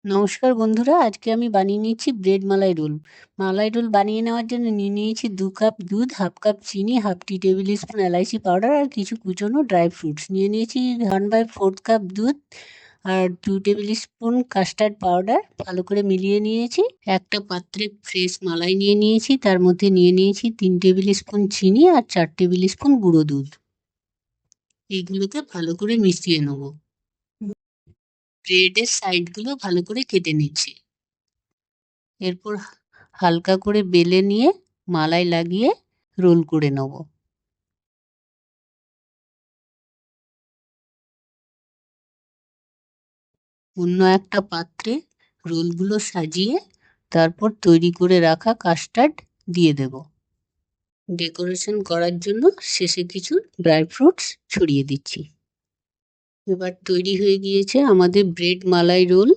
নমস্কার বন্ধুরা, আজকে আমি বানিয়ে নিচ্ছি ব্রেড মালাই রোল। মালাই রোল বানিয়ে নেওয়ার জন্য নিয়ে নিয়েছি 2 কাপ দুধ, হাফ কাপ চিনি, হাফ টি টেবিল স্পুন এলাইচি পাউডার আর কিছু কুচনো ড্রাই ফ্রুটস। নিয়ে নিয়েছি 1/4 কাপ দুধ আর 2 টেবিল স্পুন কাস্টার্ড পাউডার। ভালো করে মিলিয়ে নিয়েছি। একটা পাত্রে ফ্রেশ মালাই নিয়ে নিয়েছি, তার মধ্যে নিয়ে নিয়েছি 3 টেবিল স্পুন চিনি আর 4 টেবিল স্পুন গুঁড়ো দুধ। এইগুলোকে ভালো করে মিশিয়ে নেবো। ব্রেডের সাইডগুলো ভালো করে কেটে নিচ্ছি। এরপর হালকা করে বেলে নিয়ে মালাই লাগিয়ে রোল করে নেব। অন্য একটা পাত্রে রোলগুলো সাজিয়ে তারপর তৈরি করে রাখা কাস্টার্ড দিয়ে দেব। ডেকোরেশন করার জন্য শেষে কিছু ড্রাই ফ্রুটস ছড়িয়ে দিচ্ছি। এবার তৈরি হয়ে গিয়েছে আমাদের ব্রেড মালাই রোল।